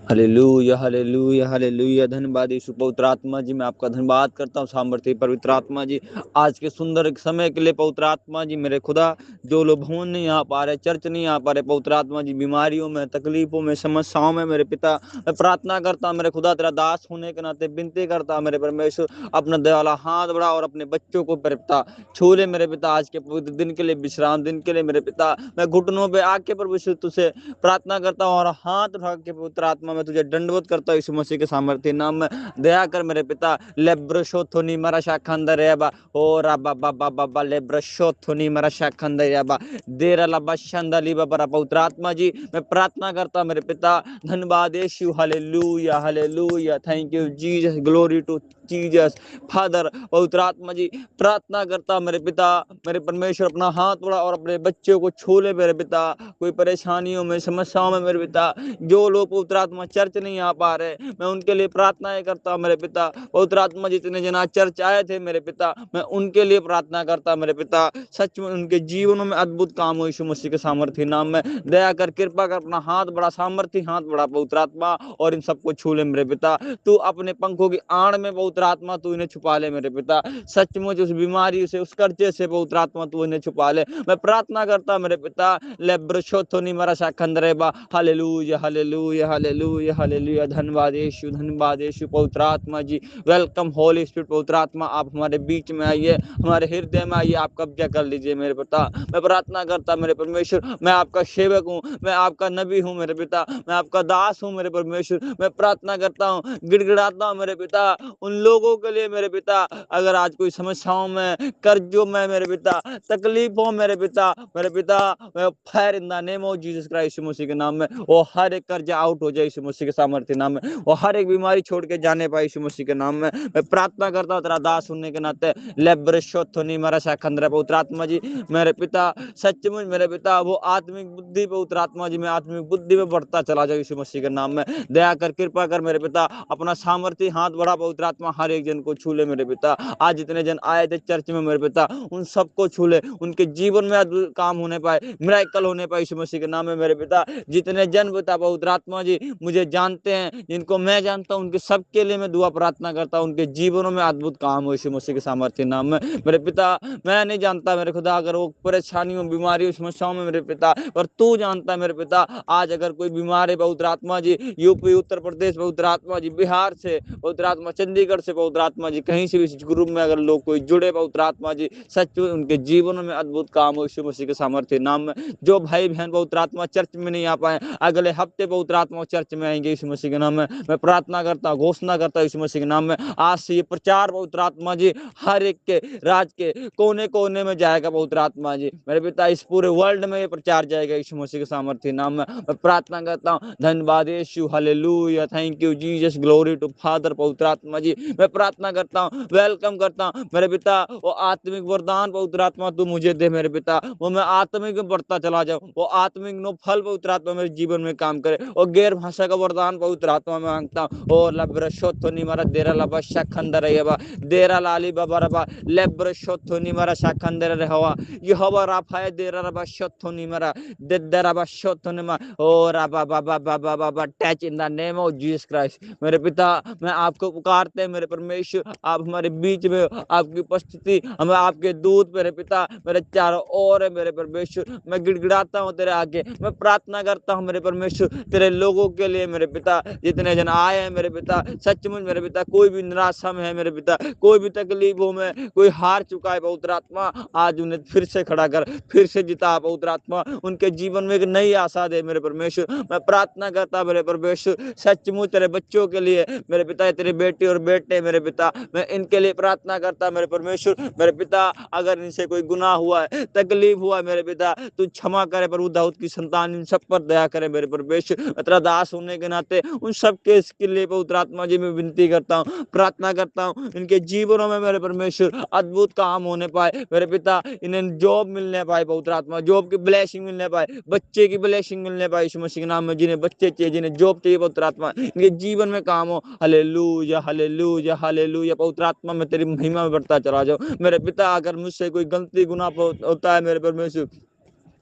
Hallelujah hallelujah hallelujah. धन्यवाद यीशु पवित्र आत्मा जी, मैं आपका धन्यवाद करता हूँ सामर्थ्य पवित्र आत्मा जी, आज के सुंदर समय के लिए पवित्र आत्मा जी। मेरे खुदा, जो लोग भवन नहीं आ पा रहे, चर्च नहीं आ पा रहे पवित्र आत्मा जी, बीमारियों में, तकलीफों में, समस्याओं में, मेरे पिता मैं प्रार्थना करता हूँ मेरे खुदा, तेरा दास होने के नाते विनती करता हूँ मेरे परमेश्वर, अपना दयाला हाथ बढ़ा और अपने बच्चों को मेरे पिता छू ले मेरे पिता। आज के पवित्र दिन के लिए, विश्राम दिन के लिए मेरे पिता, मैं घुटनों पे आके परमेश्वर तुझसे प्रार्थना करता हूँ और हाथ उठा के पवित्र आत्मा में तुझे दंडवत करता हूँ यीशु मसीह के सामर्थ्य नाम में। दया कर मेरे पिता, लेब्रशोथोनी मरा शाखंदर याबा, ओ राबा बाबा बाबा लेब्रशोथोनी मरा शाखंदर याबा, देरा लबा शंदली बाबा। पवित्र आत्मा जी, मैं प्रार्थना करता हूँ मेरे पिता, धन्यवाद यीशु, हालेलुया हालेलुया, thank you Jesus, glory to Jesus father. पवित्र आत्मा जी, प्रार्थना करता हूँ मेरे पिता, मेरे परमेश्वर, अपना हाथ बढ़ा और अपने बच्चों को छू ले मेरे पिता, कोई परेशानियों में, समस्याओं में मेरे पिता, जो लोग पवित्र आत्मा चर्च नहीं आ पा रहे, मैं उनके लिए प्रार्थनाएं करता हूँ मेरे पिता। पवित्र आत्मा जितने जना चर्च आए थे मेरे पिता, मैं उनके लिए प्रार्थना करता मेरे पिता, सच में उनके जीवनों में अद्भुत काम हो यीशु मसीह के सामर्थ्य नाम में। दया कर, कृपा कर, अपना हाथ बड़ा, सामर्थ्य हाथ बड़ा पवित्र आत्मा, और इन सबको छू ले मेरे पिता। तू अपने पंखों की आड़ में पवित्र आत्मा तू इन्हें छुपा ले मेरे पिता, सचमुच उस बीमारी से, उस कर्जे से पवित्र आत्मा तू इन्हें छुपा ले। मैं प्रार्थना करता मेरे पिता, लेब्रशोथोनी मरा शाखंदरेबा, हालेलुया हालेलुया हालेलुया हालेलुया। धन्यवाद यीशु, धन्यवाद यीशु। पवित्र आत्मा जी, वेलकम होली स्पिरिट। पवित्र आत्मा आप हमारे बीच में आइए, हमारे हृदय में आइए, आप कब्जा कर लीजिए मेरे पिता। मैं प्रार्थना करता मेरे परमेश्वर, मैं आपका सेवक हूँ, मैं आपका नबी हूँ मेरे पिता, मैं आपका दास हूँ मेरे परमेश्वर। मैं प्रार्थना करता हूँ, गिड़गिड़ाता हूँ मेरे पिता उन लोगों के लिए मेरे पिता, अगर आज कोई समस्याओं में, कर्जों में मेरे पिता, तकलीफों मेरे पिता, मेरे पिता, मैं fire in the name of Jesus Christ मसीह के नाम में, वो हर एक कर्जा आउट हो जाए यीशु मसीह के सामर्थ्य नाम में, वो हर एक बीमारी छोड़ के जाने पाए यीशु मसीह के नाम में। मैं प्रार्थना करता हूँ तेरा दास होने के नाते, लेब्रशोथोनी मरा शाखंद्र पवित्र आत्मा जी, मेरे पिता, सचमुच मेरे पिता, वो आत्मिक बुद्धि पवित्र आत्मा जी, मैं आत्मिक बुद्धि में बढ़ता चला जाऊँ यीशु मसीह के नाम में। दया कर, कृपा कर मेरे पिता, अपना सामर्थ्य हाथ बढ़ा पवित्र आत्मा, हर एक जन को छू ले मेरे पिता। आज जितने जन आए थे चर्च में मेरे पिता, उन सबको छू ले, उनके जीवन में अद्भुत काम होने पाए, मिरेकल होने पाए यीशु मसीह के नाम में मेरे पिता। जितने जन पिता पवित्र आत्मा जी मुझे जानते हैं, जिनको मैं जानता हूं, उनके सबके लिए मैं दुआ प्रार्थना करता हूं, उनके जीवनों में अद्भुत काम हो यीशु मसीह के सामर्थ्य नाम में मेरे पिता। मैं नहीं जानता मेरे खुदा, अगर वो परेशानियों, बीमारियों, समस्याओं में मेरे पिता, पर तू जानता है मेरे पिता। आज अगर कोई बीमार है पवित्र आत्मा जी, यूपी, उत्तर प्रदेश पवित्र आत्मा जी, बिहार से पवित्र आत्मा, चंडीगढ़ से पवित्र आत्मा जी, कहीं से भी इस ग्रुप में अगर लोग कोई जुड़े पवित्र आत्मा जी, सच में उनके जीवनों में अद्भुत काम हो यीशु मसीह के सामर्थ्य नाम में। जो भाई बहन पवित्र आत्मा चर्च में नहीं आ पाए, अगले हफ्ते पवित्र आत्मा चर्च में आएंगे यीशु मसीह के नाम में। मैं प्रार्थना करता हूँ, घोषणा करता हूँ यीशु मसीह के नाम में, आज से ये प्रचार पवित्र आत्मा जी हर एक के राज के कोने कोने में जाएगा पवित्र आत्मा जी, मेरे पिता, इस पूरे वर्ल्ड में ये प्रचार जाएगा यीशु मसीह के सामर्थ्य नाम में। मैं प्रार्थना करता हूँ, धन्यवाद यीशु, हालेलुया, thank you Jesus, glory to father. पवित्र आत्मा जी, मैं प्रार्थना करता हूँ, वेलकम करता हूँ मेरे पिता, वो आत्मिक वरदान पवित्र आत्मा तू मुझे दे मेरे पिता, वो मैं आत्मिक में बढ़ता चला जाऊं, वो आत्मिक नो फल पवित्र आत्मा मेरे जीवन में काम करे, और गैर भाषा का वरदान पवित्र आत्मा में मांगता हूँ। ओ लब्रशोथोनी मारा देरा लबा शाखंदर यबा, देरा लाली बाबा रबा, लेब्रशोथोनी मारा शाखंदर रहवा, यहोवा राफा देरा रबा शोथोनी मारा, देरा रबा शोथोनी मा, ओ रबा बाबा बाबा बाबा, touch in the name of Jesus Christ. मेरे पिता, मैं आपको पुकारते हैं मेरे परमेश्वर, आप हमारे बीच में, आपकी उपस्थिति, हमें आपके दूध मेरे पिता मेरे चारों ओर है मेरे परमेश्वर। मैं गिड़गिड़ाता हूँ तेरे आगे, मैं प्रार्थना करता हूँ मेरे परमेश्वर तेरे लोगों के लिए मेरे पिता, जितने जन आए हैं मेरे पिता, सचमुच मेरे पिता, कोई भी निराशा में है मेरे पिता, कोई भी तकलीफों में, कोई हार चुका है पवित्र आत्मा, आज उन्हें फिर से खड़ा कर, फिर से जिता पवित्र आत्मा, उनके जीवन में एक नई आशा दे मेरे परमेश्वर। मैं प्रार्थना करता मेरे परमेश्वर, सचमुच तेरे बच्चों के लिए मेरे पिता, तेरे बेटे और बेटे मेरे पिता, मैं इनके लिए प्रार्थना करता मेरे परमेश्वर। मेरे पिता, अगर इनसे कोई गुनाह हुआ है, तकलीफ हुआ है मेरे पिता, तू क्षमा करे प्रभु, दाऊद की संतान इन सब पर दया करे मेरे परमेश्वर। तेरा दास होने के नाते उन सब के इसके लिए पवित्र आत्मा जी मैं विनती करता हूँ, प्रार्थना करता हूँ, इनके जीवनों में मेरे परमेश्वर अद्भुत काम होने पाए मेरे पिता, इन्हें जॉब मिलने पाए पवित्र आत्मा, जॉब की ब्लेसिंग मिलने पाए, बच्चे की ब्लेसिंग मिलने पाए यीशु मसीह के नाम में, जिन्हें बच्चे चाहिए, जिन्हें जॉब चाहिए पवित्र आत्मा, इनके जीवन में काम हो। Hallelujah hallelujah hallelujah. पवित्र आत्मा में तेरी महिमा में बढ़ता चला जाओ मेरे पिता। अगर मुझसे कोई गलती गुनाह होता है मेरे परमेश्वर,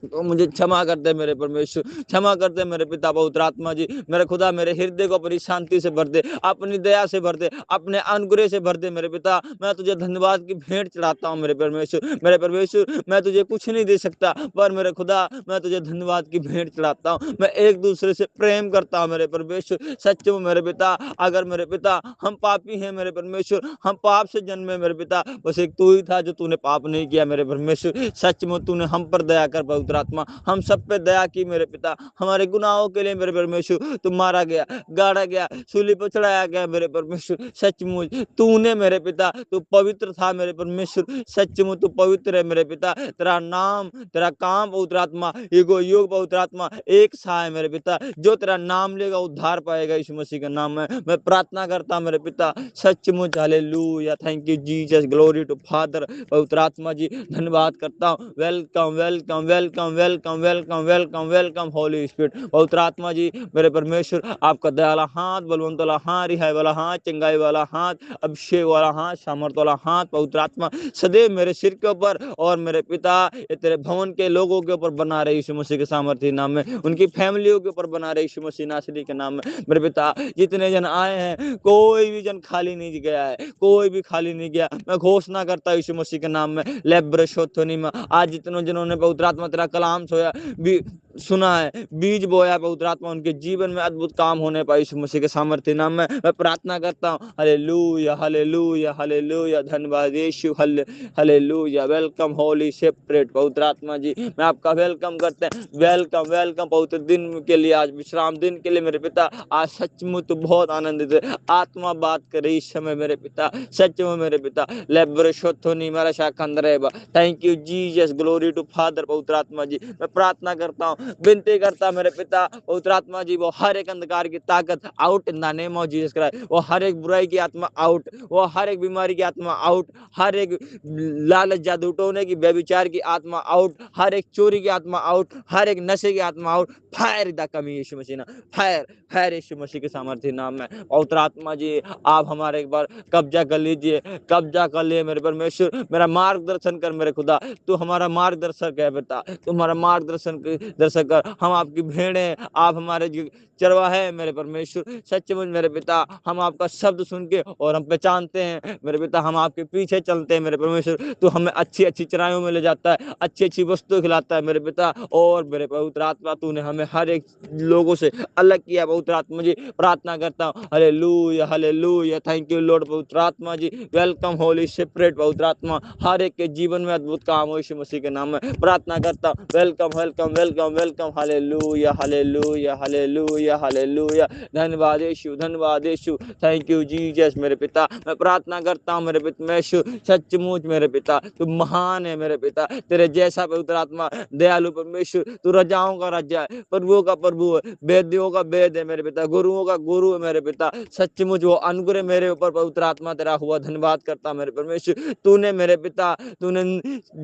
तो मुझे क्षमा कर दे मेरे परमेश्वर, क्षमा कर दे मेरे पिता पवित्र आत्मा जी। मेरे खुदा मेरे हृदय को अपनी शांति से भर दे, अपनी दया से भर दे, अपने अनुग्रह से भर दे मेरे पिता। मैं तुझे धन्यवाद की भेंट चढ़ाता हूँ मेरे परमेश्वर। मेरे परमेश्वर मैं तुझे कुछ नहीं दे सकता, पर मेरे खुदा मैं तुझे धन्यवाद की भेंट चढ़ाता हूँ। मैं एक दूसरे से प्रेम करता हूँ मेरे परमेश्वर। सच में मेरे पिता, अगर मेरे पिता हम पापी हैं मेरे परमेश्वर, हम पाप से जन्मे मेरे पिता, बस एक तू ही था जो तूने पाप नहीं किया मेरे परमेश्वर। सच में तूने हम पर दया कर पवित्र आत्मा, हम सब पे दया की मेरे पिता। हमारे गुनाहों के लिए मेरे परमेश्वर तू मारा गया, गाड़ा गया, सूली पर चढ़ाया गया मेरे परमेश्वर। सचमुच तूने मेरे पिता, तू पवित्र था मेरे परमेश्वर। सचमुच तू पवित्र है मेरे पिता। तेरा नाम, तेरा काम पवित्र आत्मा, युगो युग पवित्र आत्मा एक सा है मेरे पिता। जो तेरा नाम लेगा उद्धार पाएगा यीशु मसीह के नाम में मैं प्रार्थना करता मेरे पिता। सचमुच hallelujah, thank you Jesus, glory to father. पवित्र आत्मा जी धन्यवाद करता हूँ। Welcome welcome welcome welcome welcome welcome welcome holy spirit. पवित्र आत्मा जी मेरे परमेश्वर, आपका दयाला हाथ, बलवंत वाला हाथ, रिहाई वाला हाथ, चंगाई वाला हाथ, अभिषेक वाला हाथ, सामर्थ वाला हाथ पवित्र आत्मा सदैव मेरे सिर के ऊपर और मेरे पिता ये तेरे भवन के लोगों के ऊपर बना रहे यीशु मसीह के सामर्थ्य नाम में, उनकी फैमिलियों के ऊपर बना रहे यीशु मसीह नासरी के नाम में मेरे पिता। जितने जन आए हैं कोई भी जन खाली नहीं गया है, कोई भी खाली नहीं गया। मैं घोषणा करता यीशु मसीह के नाम में, लेब्रशोथोनी में आज जितनों जनों ने पवित्र आत्मा तेरा कलाम सोया भी सुना है, बीज बोया पवित्र आत्मा, उनके जीवन में अद्भुत काम होने पाए यीशु मसीह के सामर्थ्य नाम में मैं प्रार्थना करता हूँ। हालेलुया हालेलुया हालेलुया, धन्यवाद यीशु, हालेलुया। वेलकम होली सेपरेट पवित्र आत्मा जी, मैं आपका वेलकम करते हैं। वेलकम वेलकम पवित्र दिन के लिए, आज विश्राम दिन के लिए मेरे पिता। आज सचमुच बहुत आनंदित है, आत्मा बात करे इस समय मेरे पिता। सच में मेरे पिता लेब्रशोथोनी मेरा शाखंदर है। Thank you Jesus, glory to father पवित्र आत्मा जी। मैं प्रार्थना करता हूँ, विनती करता मेरे पिता पवित्र आत्मा जी, वो हर एक अंधकार की ताकत out in the name of Jesus Christ. वो हर एक बुराई की आत्मा आउट, वो हर एक बीमारी की आत्मा आउट, हर एक लालच जादू टोने की व्यभिचार की आत्मा आउट, हर एक चोरी की आत्मा आउट, हर एक नशे की आत्मा आउट। फायर द कमी यीशु मसीह ना, फायर फायर यीशु मसीह के सामर्थ्य नाम में। पवित्र आत्मा जी आप हमारे एक बार कब्जा कर लीजिए, कब्जा कर लिए मेरे परमेश्वर। मेरा मार्गदर्शन कर मेरे खुदा, तू हमारा मार्गदर्शक है बेटा, तुम्हारा मार्गदर्शन दर्शक कर। हम आपकी भेड़े, आप हमारे चरवाहे मेरे परमेश्वर। सचमुच मेरे पिता हम आपका शब्द सुन के और हम पहचानते हैं मेरे पिता, हम आपके पीछे चलते हैं मेरे परमेश्वर। तू हमें अच्छी अच्छी चराइयों में ले जाता है, अच्छी अच्छी वस्तु खिलाता है मेरे पिता। और मेरे पवित्र आत्मा तूने हमें हर एक लोगों से अलग किया पवित्र आत्मा जी। प्रार्थना करता हूँ हालेलुया हालेलुया, थैंक यू लॉर्ड पवित्र आत्मा जी। वेलकम होली सेपरेट पवित्र आत्मा, हर एक के जीवन में अद्भुत काम हो यीशु मसीह के नाम में प्रार्थना करता हूँ। Welcome welcome welcome welcome, hallelujah hallelujah hallelujah hallelujah, धन्यवाद यीशु, धन्यवाद यीशु, थैंक यू जीसस मेरे पिता। मैं प्रार्थना करता हूँ मेरे परमेश्वर, सचमुच मेरे पिता तू महान है मेरे पिता। तेरे जैसा पवित्र आत्मा दयालु परमेश्वर, तू राजाओं का राजा है, प्रभुओं का प्रभु है, वेदियों का वेद है मेरे पिता, गुरुओं का गुरु है मेरे पिता। सचमुच वो अनुग्रह मेरे ऊपर पवित्र आत्मा तेरा हुआ, धन्यवाद करता मेरे परमेश्वर। तूने मेरे पिता, तूने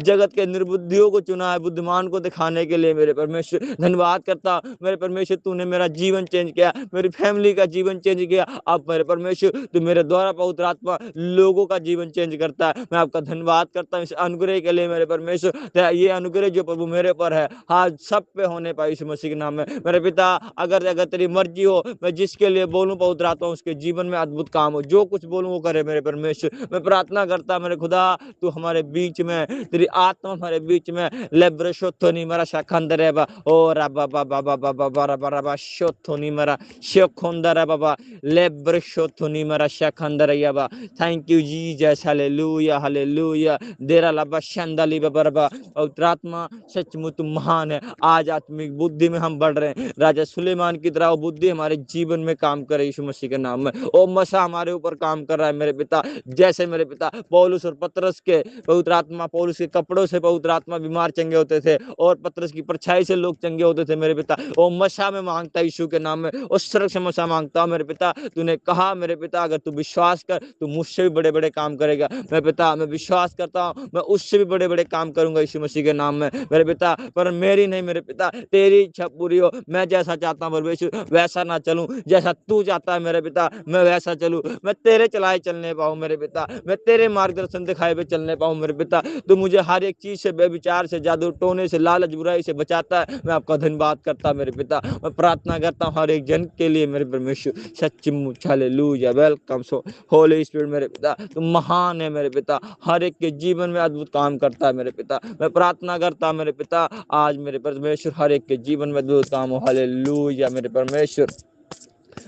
जगत के निर्बुद्धियों को चुना है बुद्धिमान को दिखाने के लिए मेरे परमेश्वर। धन्यवाद करता मेरे परमेश्वर, तूने मेरा जीवन चेंज किया, मेरी फैमिली का जीवन चेंज किया। अब मेरे परमेश्वर तू मेरे द्वारा पवित्र आत्मा लोगों का जीवन चेंज करता है। मैं आपका धन्यवाद करता हूँ इस अनुग्रह के लिए मेरे परमेश्वर। तेरा ये अनुग्रह जो प्रभु मेरे पर है आज सब पे होने पाए यीशु मसीह के नाम में मेरे पिता। अगर अगर तेरी मर्जी हो, मैं जिसके लिए बोलूं पवित्र आत्मा उसके जीवन में अद्भुत काम हो, जो कुछ बोलूं वो करे मेरे परमेश्वर। मैं प्रार्थना करता मेरे खुदा, तू हमारे बीच में, तेरी आत्मा हमारे बीच में लेब्रशोथोनी मेरा शाखंदर है बा ओ रबा बाबा बाबा बाबा रबा रबा शोथोनी मेरा शेखोंदर है बाबा, लेब्रशोथोनी मेरा शाखंदर है बा। थैंक यू जीसस, हालेलुया हालेलुया, देरा लबा शंदली बाबा रबा। पवित्र आत्मा सचमुच तू महान है। आज आत्मिक बुद्धि में हम बढ़ रहे हैं, राजा सुलेमान की तरह बुद्धि हमारे जीवन में काम करे यीशु मसीह के नाम में। ओ मसा हमारे ऊपर काम कर रहा है मेरे पिता, जैसे मेरे पिता पौलुस और पतरस के पवित्र आत्मा, पौलुस के कपड़ों से पवित्र आत्मा बीमार चंगे होते थे और पतरस की परछाई से लोग चंगे होते थे मेरे पिता। ओ मसा में मांगता यीशु के नाम में, उस सड़क से मसा मांगता हूँ मेरे पिता। तूने कहा मेरे पिता अगर तू विश्वास कर तू मुझसे भी बड़े बड़े काम करेगा। मैं पिता मैं विश्वास करता हूँ मैं उससे भी बड़े बड़े काम करूंगा यीशु मसीह के नाम में मेरे पिता। पर मेरी नहीं मेरे पिता, तेरी इच्छा पूरी हो। मैं जैसा चाहता हूँ परमेश्वर वैसा ना चलूं, जैसा तू चाहता है मेरे पिता मैं वैसा चलूं। मैं तेरे चलाए चलने पाऊं मेरे पिता, मैं तेरे मार्गदर्शन दिखाए हुए चलने पाऊं मेरे पिता। तू मुझे हर एक चीज से, बेविचार से, जादू टोने से, लालच बुराई से बचाता है। मैं आपका धन्यवाद करता मेरे पिता। मैं प्रार्थना करता हूँ हर एक जन के लिए मेरे परमेश्वर। सच्चमुच हालेलुया, वेलकम सो होली स्पिरिट मेरे पिता। तुम महान है मेरे पिता, हर एक के जीवन में अद्भुत काम करता है मेरे पिता। मैं प्रार्थना करता मेरे पिता आज मेरे परमेश्वर हर एक के जीवन में अद्भुत काम हो। हालेलुया मेरे परमेश्वर।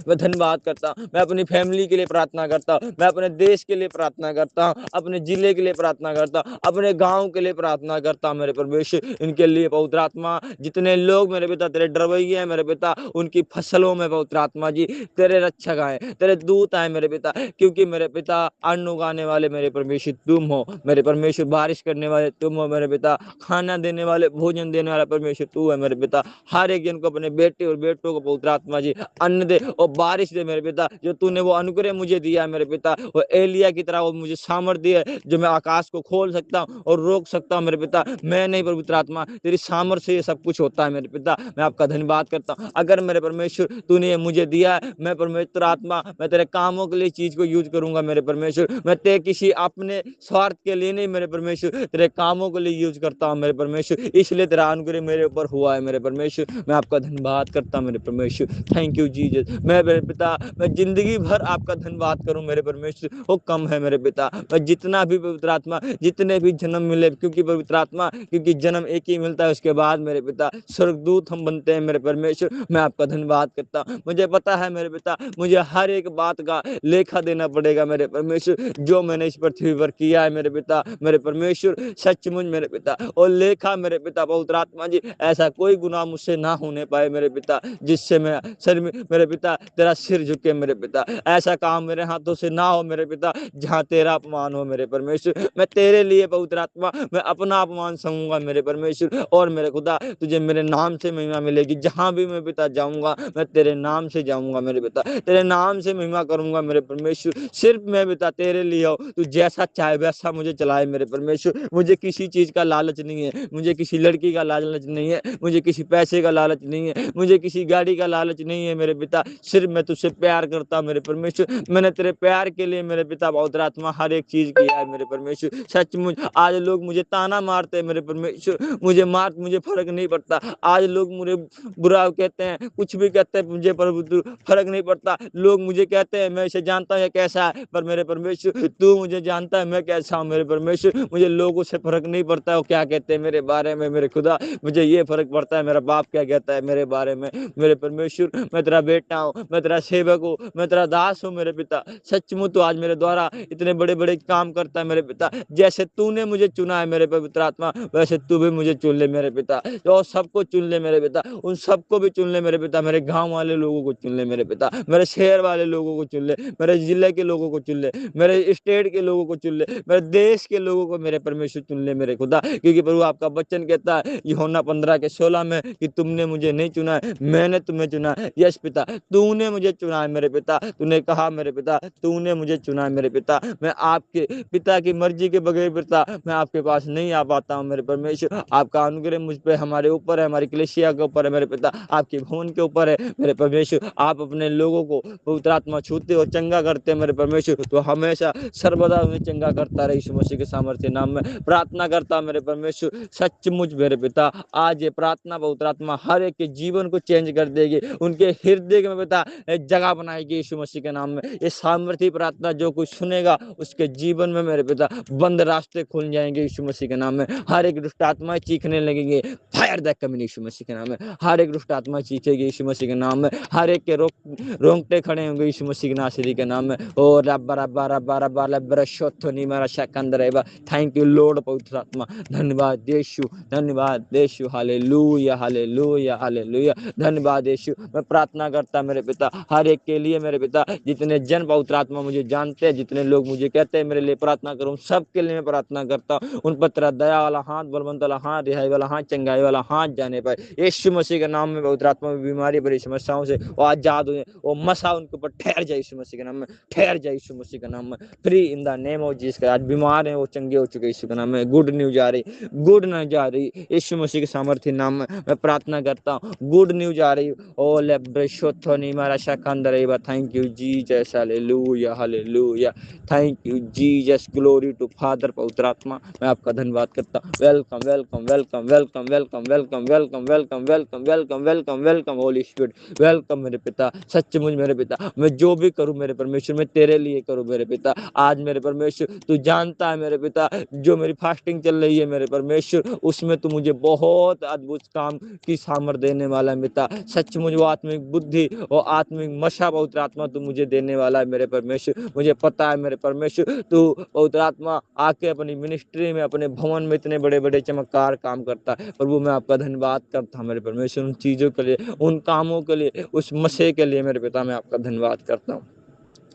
मैं धन्यवाद करता हूँ। मैं अपनी फैमिली के लिए प्रार्थना करता हूँ, मैं अपने देश के लिए प्रार्थना करता हूँ, अपने जिले के लिए प्रार्थना करता हूँ, अपने गांव के लिए प्रार्थना करता हूँ मेरे परमेश्वर। इनके लिए पवित्र आत्मा जितने लोग मेरे पिता तेरे डरवैये हैं मेरे पिता, उनकी फसलों में पवित्र आत्मा जी तेरे रक्षक आए, तेरे दूत आए मेरे पिता। क्योंकि मेरे पिता अन्न उगाने वाले मेरे परमेश्वर तुम हो मेरे परमेश्वर, बारिश करने वाले तुम हो मेरे पिता, खाना देने वाले भोजन देने वाला परमेश्वर तू है मेरे पिता। हर एक जन को अपने बेटे और बेटों को पवित्र आत्मा जी अन्न दे और बारिश दे मेरे पिता। जो तूने वो अनुग्रह मुझे दिया है मेरे पिता, वो एलिया की तरह वो मुझे सामर्थ्य है जो मैं आकाश को खोल सकता हूँ और रोक सकता हूँ मेरे पिता। मैं नहीं पवित्र आत्मा, तेरी सामर्थ्य से ये सब कुछ होता है मेरे पिता। मैं आपका धन्यवाद करता हूँ। अगर मेरे परमेश्वर तूने ये मुझे दिया है, मैं परमेश्वर आत्मा मैं तेरे कामों के लिए चीज को यूज करूंगा मेरे परमेश्वर। मैं ते किसी अपने स्वार्थ के लिए नहीं मेरे परमेश्वर, तेरे कामों के लिए यूज करता हूँ मेरे परमेश्वर। इसलिए तेरा अनुग्रह मेरे ऊपर हुआ है मेरे परमेश्वर। मैं आपका धन्यवाद करता हूँ मेरे परमेश्वर। Thank you Jesus. मैं मेरे पिता मैं जिंदगी भर आपका धन्यवाद करूं मेरे परमेश्वर, वो कम है मेरे पिता। मैं जितना भी पवित्र आत्मा जितने भी जन्म मिले, क्योंकि पवित्र आत्मा क्योंकि जन्म एक ही मिलता है, उसके बाद मेरे पिता स्वर्गदूत हम बनते हैं मेरे परमेश्वर। मैं आपका धन्यवाद करता हूं। मुझे पता है मेरे पिता मुझे हर एक बात का लेखा देना पड़ेगा मेरे परमेश्वर, जो मैंने इस पृथ्वी पर किया है मेरे पिता मेरे परमेश्वर। सचमुच मेरे पिता और लेखा मेरे पिता पवित्र आत्मा जी ऐसा कोई गुनाह मुझसे ना होने पाए मेरे पिता, जिससे मैं सर में मेरे पिता तेरा सिर झुके मेरे पिता। ऐसा काम मेरे हाथों से ना हो मेरे पिता जहाँ तेरा अपमान हो मेरे परमेश्वर। मैं तेरे लिए पवित्र आत्मा मैं अपना अपमान सहूंगा मेरे परमेश्वर। और मेरे खुदा तुझे मेरे नाम से महिमा मिलेगी, जहां भी मैं पिता जाऊंगा मैं तेरे नाम से जाऊंगा मेरे पिता, तेरे नाम से महिमा करूंगा मेरे परमेश्वर। सिर्फ मैं पिता तेरे लिए हो, तू जैसा चाहे वैसा मुझे चलाए मेरे परमेश्वर। मुझे किसी चीज का लालच नहीं है, मुझे किसी लड़की का लालच नहीं है, मुझे किसी पैसे का लालच नहीं है, मुझे किसी गाड़ी का लालच नहीं है मेरे पिता। सिर्फ मैं तुझसे प्यार करता हूं मेरे परमेश्वर। मैंने तेरे प्यार के लिए मेरे पिता पवित्र आत्मा हर एक चीज किया है मेरे परमेश्वर। सचमुच आज लोग मुझे ताना मारते हैं मेरे परमेश्वर, मुझे फर्क नहीं पड़ता। आज लोग मुझे बुरा कहते हैं, कुछ भी कहते हैं, मुझे फर्क नहीं पड़ता। लोग मुझे कहते हैं, मैं इसे जानता हूँ ये कैसा है, पर मेरे परमेश्वर तू मुझे जानता है मैं कैसा हूँ मेरे परमेश्वर। मुझे लोगों से फर्क नहीं पड़ता वो क्या कहते हैं मेरे बारे में मेरे खुदा, मुझे ये फर्क पड़ता है मेरा बाप क्या कहता है मेरे बारे में मेरे परमेश्वर। मैं तेरा बेटा हूँ, मैं तेरा सेवक हूँ, मैं तेरा दास हूँ मेरे पिता। सचमुच तो आज मेरे द्वारा इतने बड़े बड़े काम करता है मेरे पिता। जैसे तूने मुझे चुना है मेरे पवित्र आत्मा, वैसे तू भी मुझे चुन ले मेरे पिता, और सबको चुन ले मेरे पिता, उन सबको भी चुन ले मेरे पिता। मेरे गांव वाले लोगों को चुन ले मेरे पिता, मेरे शहर वाले लोगों को चुन ले, मेरे जिले के लोगों को चुन ले, मेरे स्टेट के लोगों को चुन ले, मेरे देश के लोगों को मेरे परमेश्वर चुन ले मेरे खुदा। क्योंकि प्रभु आपका वचन कहता है यूहन्ना 15:16 में कि तुमने मुझे नहीं चुना है, मैंने तुम्हें चुना है। यस पिता, तूने मुझे चुना है मेरे पिता, तूने कहा मेरे पिता तूने मुझे चुना है मेरे पिता। मैं आपके पिता की मर्जी के बगैर पिता मैं आपके पास नहीं आ पाता हूँ मेरे परमेश्वर। आपका अनुग्रह मुझ पे हमारे ऊपर है, हमारी कलीसिया के ऊपर है मेरे पिता, आपके भवन के ऊपर है मेरे परमेश्वर। आप अपने लोगों को पवित्र आत्मा छूते और चंगा करते हैं मेरे परमेश्वर, तो हमेशा सर्वदा उन्हें चंगा करता रहे। यीशु मसीह के सामर्थ्य नाम में प्रार्थना करता मेरे परमेश्वर। सचमुच मेरे पिता आज ये प्रार्थना पवित्र आत्मा हर एक के जीवन को चेंज कर देगी, उनके हृदय में पिता जगह बनाएगी यीशु मसीह के नाम में। ये सामर्थ्य प्रार्थना जो कुछ सुनेगा उसके जीवन में मेरे पिता बंद रास्ते खुल जाएंगे यीशु मसीह के नाम में। हर एक दुष्ट आत्मा चीखने लगेंगे, फायर दैट कमिंग यीशु मसीह के नाम में। हर एक दुष्ट आत्मा चीखेगी यीशु मसीह के नाम में, हर एक के रोंगटे खड़े होंगे यीशु मसीह के नासरी के नाम में। ओ रब्बा रब्बा रब्बा रब्बा रब्बा शोथोनी मारा शकंदर है। थैंक यू लॉर्ड पवित्र आत्मा, धन्यवाद यीशु, धन्यवाद यीशु, हालेलुया हालेलुया हालेलुया। धन्यवाद यीशु। मैं प्रार्थना करता मेरे पिता, हर एक के लिए मेरे पिता, जितने जन पवित्र आत्मा मुझे जानते हैं, जितने लोग मुझे कहते हैं मेरे लिए प्रार्थना करूं, सबके लिए मैं प्रार्थना करता हूं। उन पर तेरा दया वाला हाथ, बलवंत वाला हाथ, रिहाई वाला हाथ, चंगाई वाला हाथ जाने पाए। यीशु मसीह के नाम में पवित्र आत्मा में बीमारी बड़ी समस्याओं से वो आजाद हुए, वो मसा उनके ऊपर ठहर जाए यीशु मसीह के नाम में, ठहर जाए यीशु मसीह के नाम में। Free in the name of Jesus. आज बीमार हैं वो चंगे हो चुके यीशु के नाम में। गुड न्यूज आ रही, गुड न्यूज आ रही यीशु मसीह के सामर्थ्य नाम में मैं प्रार्थना करता हूँ। गुड न्यूज आ रही। ओ लेब्रेशोथोनी मारा शाकंदरेबा। थैंक यू जीसस, हालेलुया हालेलुया। Thank you Jesus, glory to father. पवित्र आत्मा मैं आपका धन्यवाद करता हूँ। Welcome welcome welcome welcome welcome welcome welcome welcome welcome welcome welcome welcome holy spirit. Welcome मेरे पिता, सचमुच मेरे पिता, मैं जो भी करूँ मेरे परमेश्वर मैं तेरे लिए करूँ मेरे पिता। आज मेरे परमेश्वर तू जानता है मेरे पिता, जो मेरी फास्टिंग चल रही है मेरे परमेश्वर, उसमें तू मुझे बहुत अद्भुत काम की सामर्थ देने वाला है पिता। सचमुच वो आत्मिक बुद्धि और आत्मिक मशा पवित्र आत्मा तू मुझे देने वाला है मेरे परमेश्वर। मुझे पता है मेरे परमेश्वर, तू पवित्र आत्मा आके अपनी मिनिस्ट्री में, अपने भवन में इतने बड़े बड़े चमत्कार काम करता है। प्रभु मैं आपका धन्यवाद करता हूँ मेरे परमेश्वर, उन चीजों के लिए, उन कामों के लिए, उस मसे के लिए मेरे पिता मैं आपका धन्यवाद करता हूँ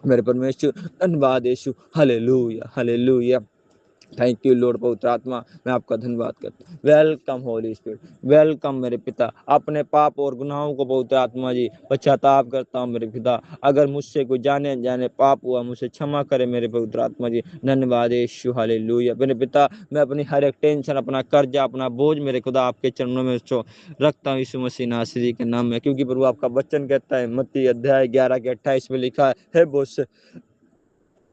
मेरे परमेश्वर। धन्यवाद यीशु, हालेलुया हालेलुया। Thank you lord. पवित्र आत्मा मैं आपका धन्यवाद करता हूँ। वेलकम होली स्पिरिट, वेलकम मेरे पिता। अपने पाप और गुनाहों को पवित्र आत्मा जी पश्चाताप करता हूँ मेरे पिता। अगर मुझसे कोई जाने अनजाने पाप हुआ मुझे क्षमा करे मेरे पवित्र आत्मा जी। धन्यवाद यीशु, हालेलुया। मेरे पिता मैं अपनी हर एक टेंशन, अपना कर्जा, अपना बोझ मेरे खुदा आपके चरणों में रखता हूँ यीशु मसीह नासरी के नाम में। क्योंकि प्रभु आपका वचन कहता है, मत्ती अध्याय 11 के 28 में लिखा है बोझ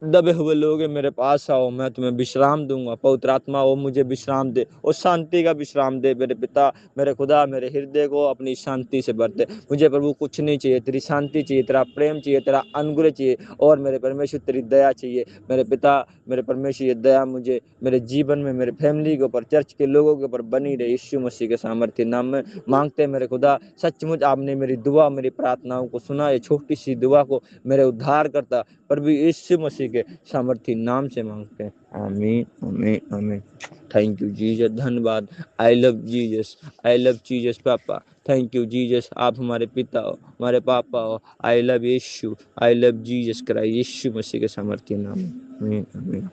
दबे हुए लोग मेरे पास आओ, मैं तुम्हें विश्राम दूंगा। पवित्र आत्मा वो मुझे विश्राम दे, और शांति का विश्राम दे मेरे पिता। मेरे खुदा मेरे हृदय को अपनी शांति से भर दे। मुझे प्रभु कुछ नहीं चाहिए, तेरी शांति चाहिए, तेरा प्रेम चाहिए, तेरा अनुग्रह चाहिए, और मेरे परमेश्वर तेरी दया चाहिए मेरे पिता। मेरे परमेश्वर ये दया मुझे मेरे जीवन में, मेरे फैमिली के ऊपर, चर्च के लोगों के ऊपर बनी रहे यीशु मसीह के सामर्थ्य नाम में मांगते हैं मेरे खुदा। सचमुच आपने मेरी दुआ, मेरी प्रार्थनाओं को सुना। ये छोटी सी दुआ को मेरे उद्धार करता प्रभु यीशु मसीह के सामर्थ्य नाम से मांगते हैं। आमीन आमीन आमीन। थैंक यू जीसस, धन्यवाद। I love Jesus, I love Jesus papa. Thank you Jesus, आप हमारे पिता हो, हमारे पापा हो। आई लव यीशु, आई लव जीसस क्राइस्ट, यीशु मसीह के सामर्थ्य नाम में आमीन आमीन।